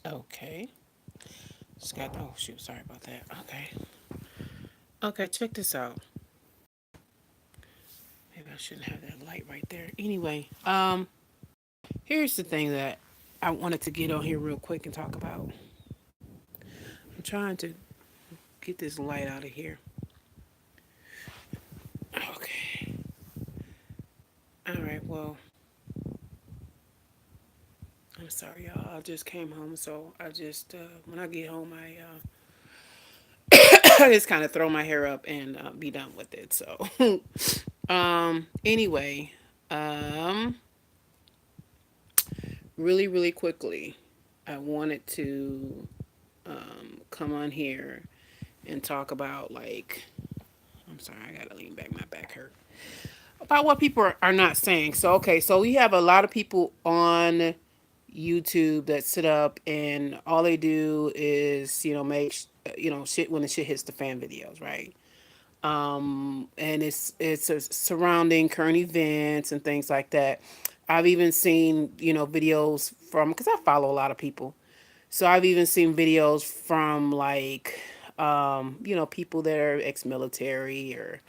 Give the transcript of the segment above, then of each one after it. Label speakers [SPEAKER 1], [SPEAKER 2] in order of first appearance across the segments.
[SPEAKER 1] Okay. Just got. Oh shoot. Sorry about that. Okay. Okay. Check this out. Maybe I shouldn't have that light right there. Anyway, here's the thing that I wanted to get on here real quick and talk about. I'm trying to get this light out of here. Okay. All right. Well, I'm sorry, y'all. I just came home, so I just when I get home, I just kind of throw my hair up and be done with it. So, anyway, um, really quickly, I wanted to come on here and talk about like, I'm sorry, I gotta lean back. My back hurt. About what people are not saying. So, okay, so we have a lot of people on YouTube that sit up and all they do is, make, shit when the shit hits the fan videos, right? And it's surrounding current events and things like that. I've even seen, videos from, because I follow a lot of people. So I've even seen videos from like, people that are ex-military or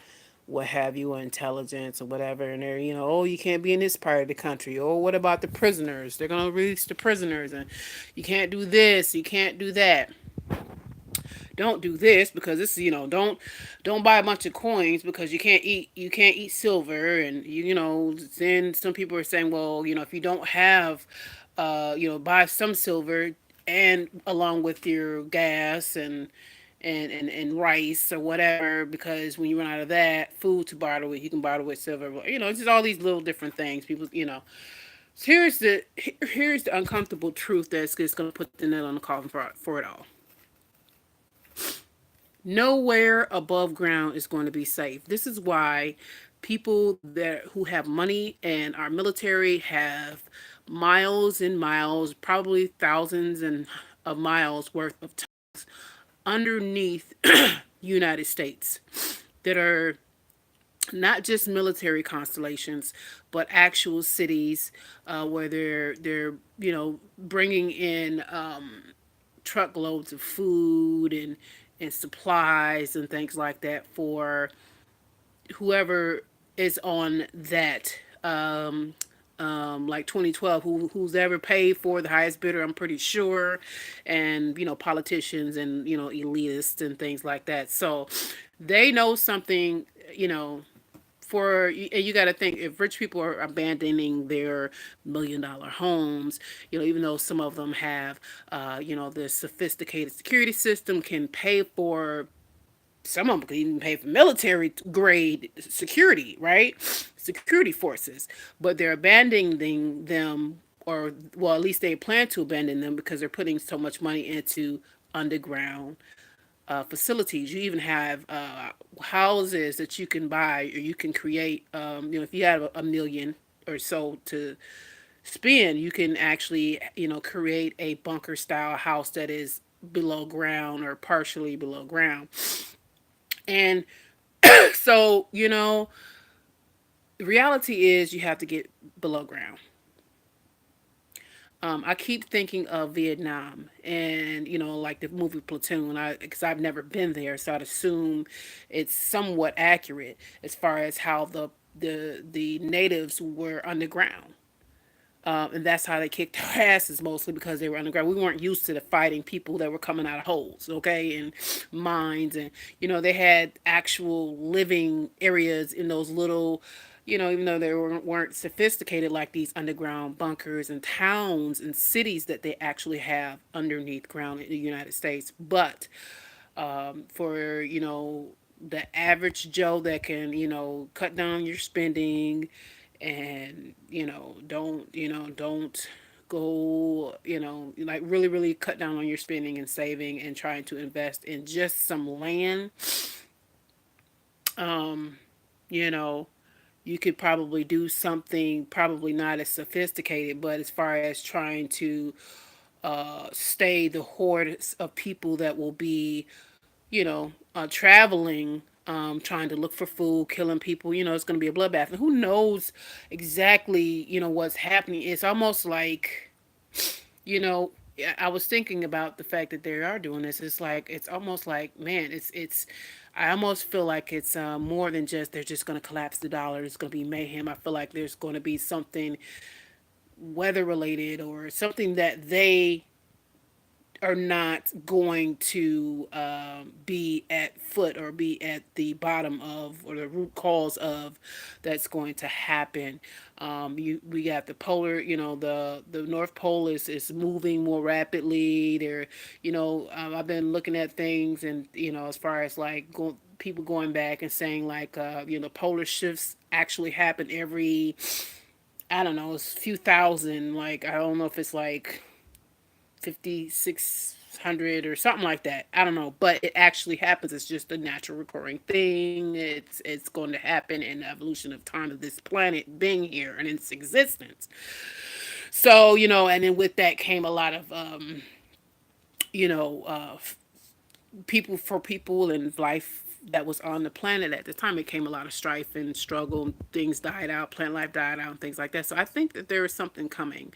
[SPEAKER 1] what have you, or intelligence or whatever, and they're, oh, you can't be in this part of the country. Oh, what about the prisoners? They're gonna release the prisoners, and you can't do this, you can't do that. Don't do this because this, don't buy a bunch of coins because you can't eat silver, and then some people are saying, well, if you don't have, buy some silver and along with your gas and rice or whatever, because when you run out of that food to barter with, you can barter with silver. It's just all these little different things. People, So here's the uncomfortable truth that's just gonna put the nail on the coffin for it all. Nowhere above ground is going to be safe. This is why people who have money and our military have miles and miles, probably thousands and of miles worth of underneath United States that are not just military constellations, but actual cities where they're bringing in truckloads of food and supplies and things like that for whoever is on that. Like 2012, who's ever paid for the highest bidder, I'm pretty sure, and politicians and elitists and things like that. So they know something, and you got to think, if rich people are abandoning their $1 million homes, even though some of them have the sophisticated security system, can pay for, some of them could even pay for military grade security, right? Security forces, but they're abandoning them, or well, at least they plan to abandon them because they're putting so much money into underground facilities. You even have houses that you can buy or you can create. If you have a million or so to spend, you can actually, create a bunker style house that is below ground or partially below ground. And so, the reality is you have to get below ground. I keep thinking of Vietnam and, like the movie Platoon, because I've never been there, so I'd assume it's somewhat accurate as far as how the natives were underground. And that's how they kicked our asses, mostly because they were underground. We weren't used to the fighting people that were coming out of holes, okay, and mines, and they had actual living areas in those little, even though they weren't sophisticated like these underground bunkers and towns and cities that they actually have underneath ground in the United States. But for the average Joe that can cut down your spending and don't go, like really cut down on your spending and saving and trying to invest in just some land. um you know you could probably do something, probably not as sophisticated, but as far as trying to stay the hordes of people that will be traveling, trying to look for food, killing people. It's going to be a bloodbath. And who knows exactly, what's happening? It's almost like, you know, I was thinking about the fact that they are doing this. It's like it's almost like, man, it's. I almost feel like it's more than just they're just going to collapse the dollar. It's going to be mayhem. I feel like there's going to be something weather related or something that they are not going to be at foot or be at the bottom of or the root cause of that's going to happen. We got the polar, the North Pole is moving more rapidly. I've been looking at things and as far as like people going back and saying like polar shifts actually happen every, I don't know, it's a few thousand. Like I don't know if it's like 5600 or something like that. I don't know, but it actually happens. It's just a natural recurring thing. It's going to happen in the evolution of time of this planet being here and its existence. So and then with that came a lot of you know uh, people and life that was on the planet at the time. It came a lot of strife and struggle. Things died out, plant life died out, and things like that. So I think that there is something coming.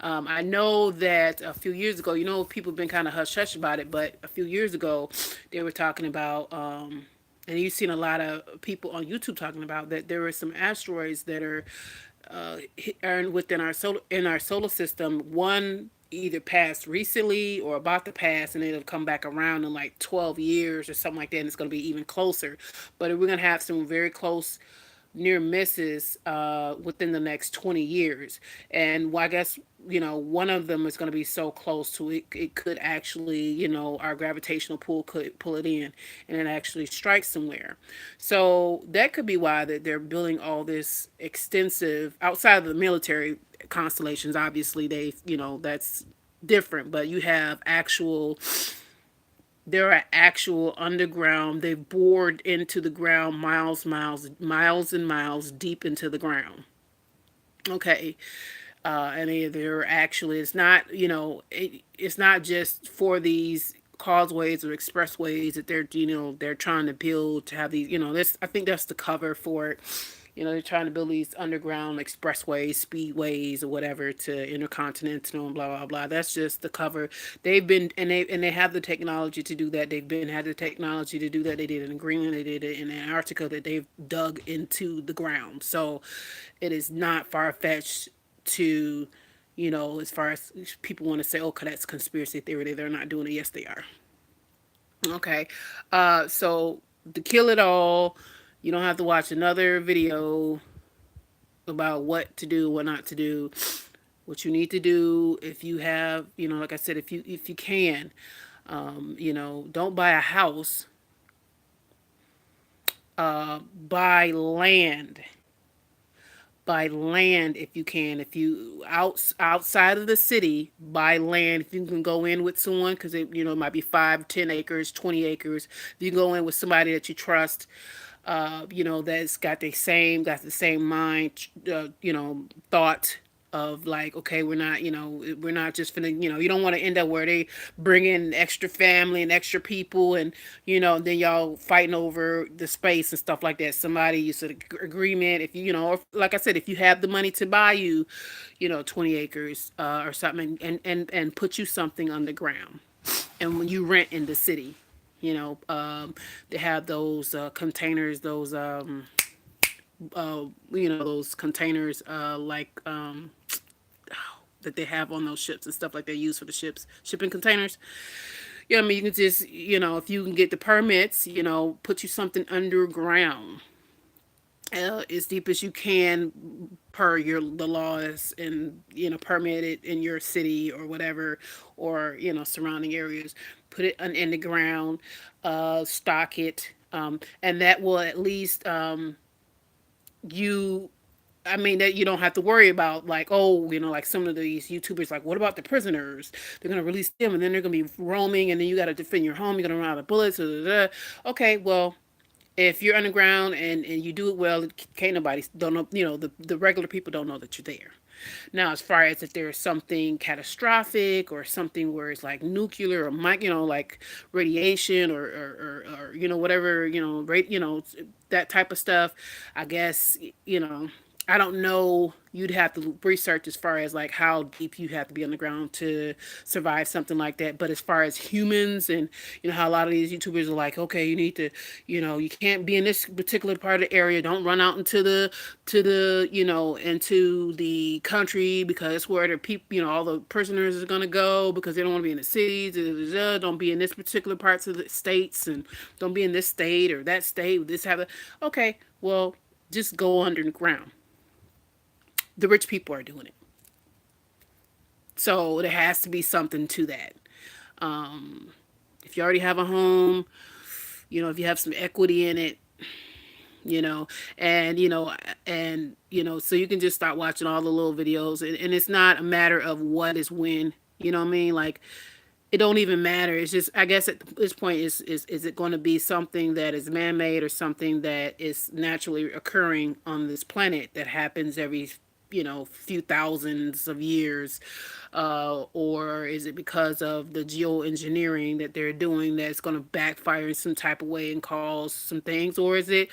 [SPEAKER 1] I know that a few years ago, people have been kind of hush hush about it, but a few years ago, they were talking about, and you've seen a lot of people on YouTube talking about that there are some asteroids that are within our solar system. One either passed recently or about to pass, and it'll come back around in like 12 years or something like that, and it's going to be even closer. But we're going to have some very close near misses within the next 20 years. And well, I guess, one of them is going to be so close to it, it could actually, our gravitational pull could pull it in and it actually strikes somewhere. So that could be why that they're building all this extensive outside of the military constellations. Obviously, that's different, but you have actual there are actual underground. They've bored into the ground miles and miles deep into the ground. Okay, and they're actually it's not just for these causeways or expressways that they're trying to build to have these. This I think that's the cover for it. They're trying to build these underground expressways, speedways, or whatever to intercontinental and blah blah blah. That's just the cover. They've been and they have the technology to do that. They've been had the technology to do that. They did it in Greenland. They did it in Antarctica. That they've dug into the ground. So it is not far fetched to, as far as people want to say, okay, that's conspiracy theory. They're not doing it. Yes, they are. Okay. So to kill it all, you don't have to watch another video about what to do, what not to do. What you need to do, if you have, like I said, if you can, don't buy a house. Buy land. Buy land if you can. If you outside of the city, buy land. If you can go in with someone, because it might be 5, 10 acres, 20 acres. If you go in with somebody that you trust, that's got the same mind, thought of like, okay, we're not just finna, you don't want to end up where they bring in extra family and extra people, and then y'all fighting over the space and stuff like that. Somebody you said agreement, if like I said, if you have the money to buy you, 20 acres or something, and put you something underground, and when you rent in the city, they have those containers, those containers like that they have on those ships and stuff like they use for the ships, shipping containers. Yeah, I mean, you can just, if you can get the permits, put you something underground, as deep as you can per the laws, and permit it in your city or whatever, or surrounding areas. Put it in the ground, stock it, and that will at least you I mean, that you don't have to worry about, like, oh, like some of these YouTubers, like, what about the prisoners? They're gonna release them, and then they're gonna be roaming, and then you got to defend your home. You're gonna run out of bullets. Da, da, da. Okay, well, if you're underground and you do it well, can't nobody don't know. The regular people don't know that you're there. Now, as far as if there's something catastrophic or something where it's like nuclear or like radiation or whatever, that type of stuff, I guess, I don't know. You'd have to research as far as like how deep you have to be on the ground to survive something like that. But as far as humans, and how a lot of these YouTubers are like, okay, you need to, you can't be in this particular part of the area. Don't run out into the country because it's where the people, all the prisoners are gonna go because they don't want to be in the cities. Don't be in this particular parts of the states, and don't be in this state or that state. This have a okay. Well, just go underground. The rich people are doing it. So there has to be something to that. If you already have a home, if you have some equity in it, you know, so you can just start watching all the little videos, and it's not a matter of what is when, you know what I mean? Like, it don't even matter. It's just, I guess at this point, is it going to be something that is man made or something that is naturally occurring on this planet that happens every few thousands of years, or is it because of the geoengineering that they're doing that's going to backfire in some type of way and cause some things, or is it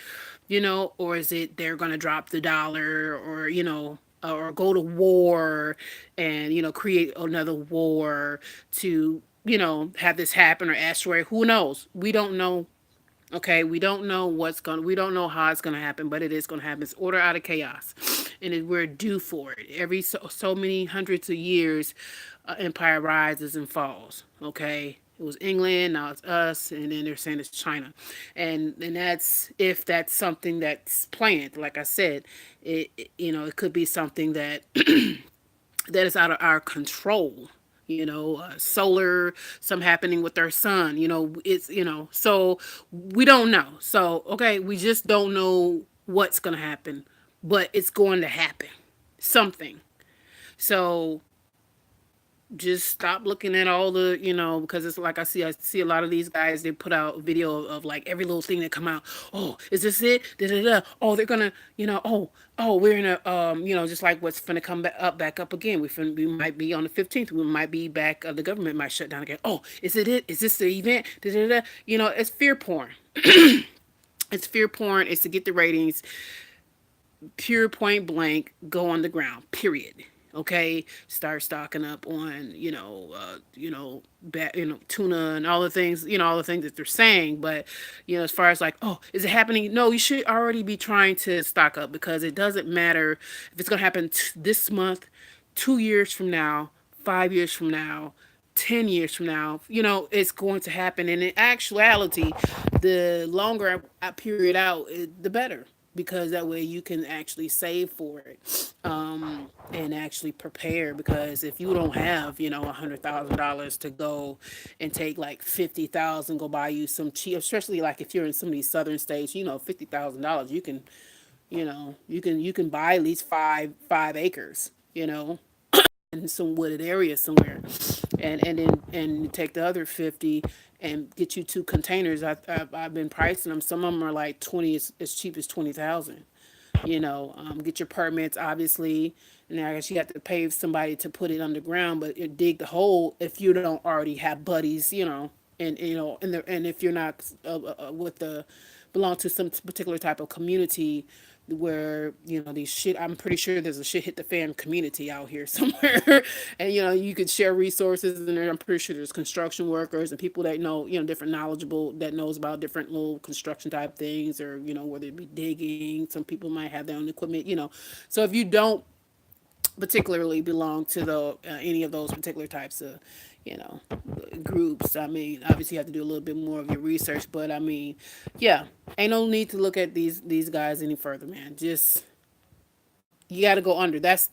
[SPEAKER 1] they're going to drop the dollar, or go to war and create another war to have this happen, or asteroid, who knows, we don't know. Okay, we don't know how it's gonna happen, but it is gonna happen. It's order out of chaos, and we're due for it. Every so many hundreds of years, empire rises and falls. Okay, it was England, now it's us, and then they're saying it's China, and that's if that's something that's planned. Like I said, it could be something that that is out of our control. Solar, some happening with our sun. So we don't know. So okay, we just don't know what's gonna happen, but it's going to happen. Something. So just stop looking at all the because it's like I see a lot of these guys, they put out a video of like every little thing that come out. Oh, is this it? Da, da, da. Oh, they're gonna oh, we're in a just like what's gonna come back up again. We might be on the 15th, we might be back, the government might shut down again. Oh, is it? Is this the event? Da, da, da. It's fear porn. It's fear porn. It's to get the ratings. Pure point blank, go on the ground, period. Okay, start stocking up on tuna and all the things, all the things that they're saying. But as far as like, oh, is it happening? No, you should already be trying to stock up, because it doesn't matter if it's gonna happen this month, 2 years from now, 5 years from now, 10 years from now. It's going to happen. And in actuality, the longer I period out, the better, because that way you can actually save for it, and actually prepare. Because if you don't have $100,000 to go and take like 50,000, go buy you some cheap, especially like if you're in some of these southern states, $50,000, you can buy at least five acres, in some wooded area somewhere, and take the other 50 and get you 2 containers. I've been pricing them. Some of them are like 20, as cheap as 20,000. Get your permits, obviously, and I guess you have to pay somebody to put it underground, but it dig the hole if you don't already have buddies, and if you're not with the belong to some particular type of community where these shit, I'm pretty sure there's a shit hit the fan community out here somewhere. And you could share resources in there. I'm pretty sure there's construction workers and people that know different knowledgeable, that knows about different little construction type things, or whether it be digging. Some people might have their own equipment. So if you don't particularly belong to the any of those particular types of you know groups, I mean, obviously you have to do a little bit more of your research. But I mean, yeah, ain't no need to look at these guys any further, man. Just, you got to go under. That's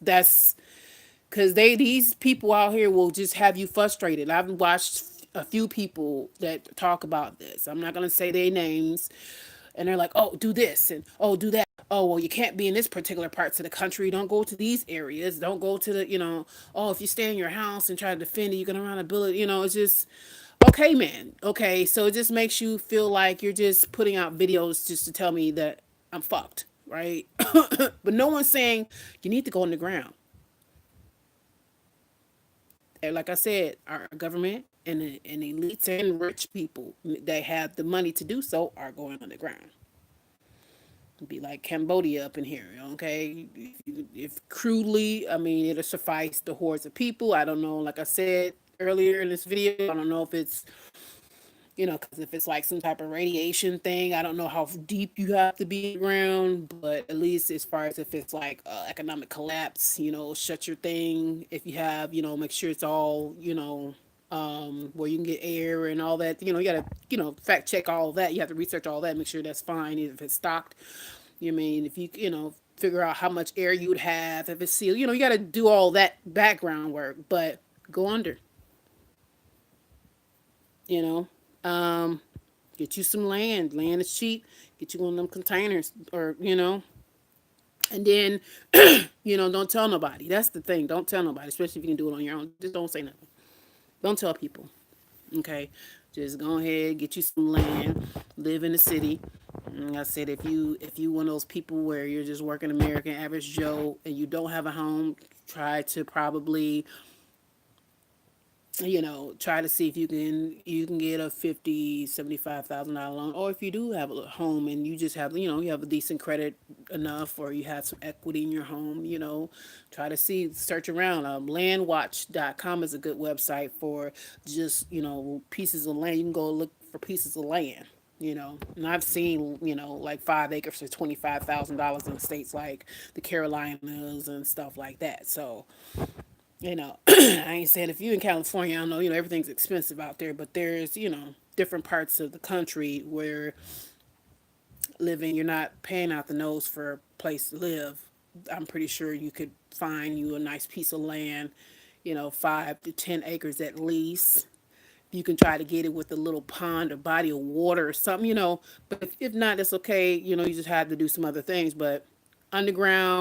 [SPEAKER 1] because these people out here will just have you frustrated. I've watched a few people that talk about this. I'm not gonna say their names, and they're like, "Oh, do this and oh, do that. Oh, well, you can't be in this particular parts of the country. Don't go to these areas. Don't go to the, oh, if you stay in your house and try to defend it, you're gonna run a bullet. It's just okay, man. Okay, so it just makes you feel like you're just putting out videos just to tell me that I'm fucked, right? But no one's saying you need to go on the ground. And like I said, our government and elites and rich people that have the money to do so are going on the ground. It'd be like Cambodia up in here, okay? If crudely, I mean, it'll suffice the hordes of people. I don't know. Like I said earlier in this video, I don't know if it's, because if it's like some type of radiation thing, I don't know how deep you have to be in the ground, but at least as far as if it's like economic collapse, shut your thing. If you have, make sure it's all, where you can get air and all that. You got to, fact check all that. You have to research all that, make sure that's fine. If it's stocked, if you, figure out how much air you would have, if it's sealed, you got to do all that background work, but go under, you know. Um, Get you some land. Land is cheap. Get you one of them containers, or and then don't tell nobody. That's the thing. Don't tell nobody, especially if you can do it on your own. Just don't say nothing. Don't tell people. Okay, just go ahead, get you some land, live in the city. Like I said, if you one of those people where you're just working American average Joe and you don't have a home, try to probably try to see if you can get a 50, $75,000 loan, or if you do have a home and you just have you have a decent credit enough, or you have some equity in your home, try to see, search around. Landwatch.com is a good website for just pieces of land. You can go look for pieces of land. And I've seen like 5 acres for $25,000 in states like the Carolinas and stuff like that. So I ain't saying if you in California, I know, everything's expensive out there, but there's, different parts of the country where living, you're not paying out the nose for a place to live. I'm pretty sure you could find you a nice piece of land, 5 to 10 acres at least. You can try to get it with a little pond or body of water or something. But if not, it's okay. You just have to do some other things. But underground,